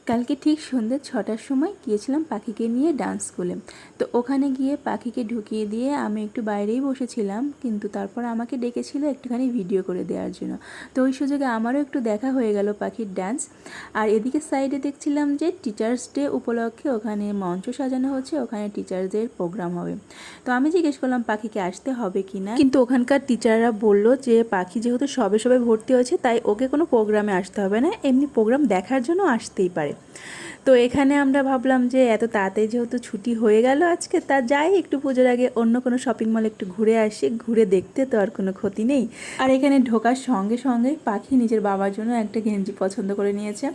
কালকে ঠিক সন্ধ্যে 6টার সময় গিয়েছিলাম পাখিকে নিয়ে ডান্স স্কুলে। তো ওখানে গিয়ে পাখিকে ঢুকিয়ে দিয়ে আমি একটু বাইরেই বসেছিলাম, কিন্তু তারপর আমাকে ডেকেছিল একটুখানি ভিডিও করে দেওয়ার জন্য। তো ওই সুযোগে আমারও একটু দেখা হয়ে গেল পাখির ডান্স। আর এদিকে সাইডে দেখছিলাম যে টিচার্স ডে উপলক্ষে ওখানে মঞ্চ সাজানো হচ্ছে, ওখানে টিচার্সদের প্রোগ্রাম হবে। তো আমি জিজ্ঞেস করলাম পাখিকে আসতে হবে কি না, কিন্তু ওখানকার টিচাররা বললো যে পাখি যেহেতু সবে সবে ভর্তি হয়েছে তাই ওকে কোনো প্রোগ্রামে আসতে হবে না, এমনি প্রোগ্রাম দেখার জন্য আসতেই পারে। তো এখানে আমরা ভাবলাম যে এত তাড়াতাড়ি যেহেতু ছুটি হয়ে গেল আজকে, তা যাই একটু পুজোর আগে অন্য কোনো শপিং মলে একটু ঘুরে আসি, ঘুরে দেখতে তো আর কোনো ক্ষতি নেই। আর এখানে ঢোকার সঙ্গে সঙ্গেই পাখি নিজের বাবার জন্য একটা গেঞ্জি পছন্দ করে নিয়েছে।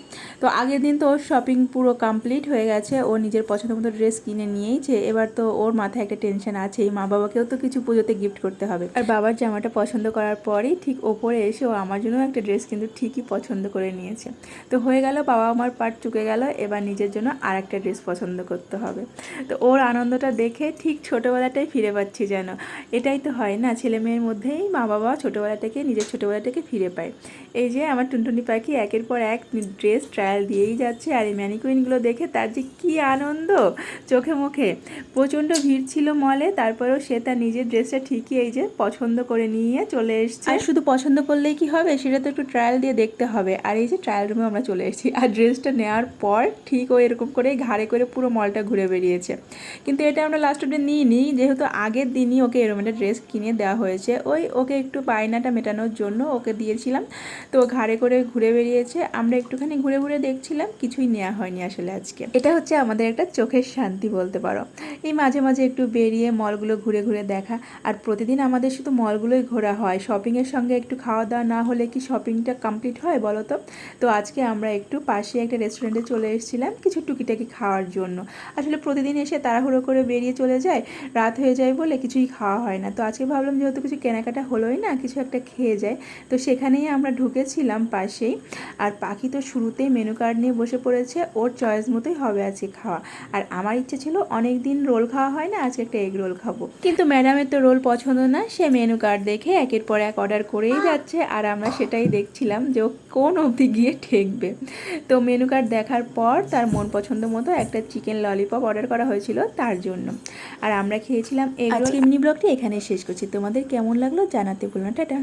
তো আগের দিন তো ওর শপিং পুরো কমপ্লিট হয়ে গেছে, ও নিজের পছন্দ মতো ড্রেস কিনে নিয়েইছে। এবার তো ওর মাথায় একটা টেনশন আছেই, মা বাবাকেও তো কিছু পুজোতে গিফট করতে হবে। আর বাবার জামাটা পছন্দ করার পরেই ঠিক ওপরে এসে ও আমার জন্য একটা ড্রেস কিন্তু ঠিকই পছন্দ করে নিয়েছে। তো হয়ে গেল, বাবা আমার পার্ট চুকে গেল, এবার নিজের জন্য আর একটা ড্রেস পছন্দ করতে হবে। তো ওর আনন্দটা দেখে ঠিক ছোটোবেলাটাই ফিরে পাচ্ছি যেন। এটাই তো হয় না, ছেলে মেয়ের মধ্যেই মা বাবা ছোটোবেলাটাকে, নিজের ছোটোবেলাটাকে ফিরে পায়। এই যে আমার টুনটুনি পাখি একের পর এক ড্রেস ট্রায়াল দিয়েই যাচ্ছে, আর এই ম্যানিকুইনগুলো দেখে তার যে কী আনন্দ চোখে মুখে। প্রচণ্ড ভিড় ছিল মলে, তারপরেও সে তার নিজের ড্রেসটা ঠিকই এই যে পছন্দ করে নিয়ে চলে এসছে। আর শুধু পছন্দ করলেই কি হবে, সেটা তো একটু ট্রায়াল দিয়ে দেখতে হবে। আর এই যে ট্রায়াল রুমে আমরা চলে এসেছি, আর ড্রেসটা নেওয়ার পর ঠিক ও এরকম করে ঘাড়ে করে পুরো মলটা ঘুরে বেরিয়েছে। কিন্তু এটা আমরা লাস্ট অব্দি নিই, যেহেতু আগের দিনই ওকে এরকম একটা ড্রেস কিনে দেওয়া হয়েছে, ওকে একটু বায়নাটা মেটানোর জন্য ওকে দিয়েছিলাম। তো ঘাড়ে করে ঘুরে বেরিয়েছে, আমরা একটুখানি ঘুরে ঘুরে দেখছিলাম, কিছুই নেওয়া হয়নি আসলে আজকে। এটা হচ্ছে আমাদের একটা চোখের শান্তি বলতে পারো, এই মাঝে মাঝে একটু বেরিয়ে মলগুলো ঘুরে ঘুরে দেখা। আর প্রতিদিন আমাদের শুধু মলগুলোই ঘোরা হয়, শপিংয়ের সঙ্গে একটু খাওয়া দাওয়া না হলে কি শপিংটা কমপ্লিট হয় বলো তো? তো আজকে আমরা একটু পাশে একটা রেস্টুরেন্টে চলে এসেছিলাম কিছু টুকিটাকি খাওয়ার জন্য। আসলে প্রতিদিন এসে তাড়াহুড়ো করে বেরিয়ে চলে যায়, রাত হয়ে যায় বলে কিছুই খাওয়া হয় না। তো আজকে ভাবলাম যেহেতু কিছু কেনাকাটা হলোই না, কিছু একটা খেয়ে যায়। তো সেখানেই আমরা ঢুকেছিলাম পাশেই। আর পাখি তো শুরুতেই মেনু কার্ড নিয়ে বসে পড়েছে, ওর চয়েস মতোই হবে আজকে খাওয়া। আর আমার ইচ্ছে ছিল, অনেক দিন রোল খাওয়া হয় না, আজকে একটা এগ রোল খাবো। কিন্তু ম্যাডামের তো রোল পছন্দ না, সে মেনু কার্ড দেখে একের পর এক অর্ডার করেই যাচ্ছে, আর আমরা সেটাই দেখছিলাম যে ও কোন অবধি গিয়ে ঠেকবে। তো মেনু কার্ড দেখার পর তার মন পছন্দ মতো একটা চিকেন ললিপপ অর্ডার করা হয়েছিল তার জন্য। আর আমরা খেয়েছিলাম এগ রোল। মিনি ব্লগটি এখানেই শেষ করছি, তোমাদের কেমন লাগলো জানাতে ভুলো না। টাটা।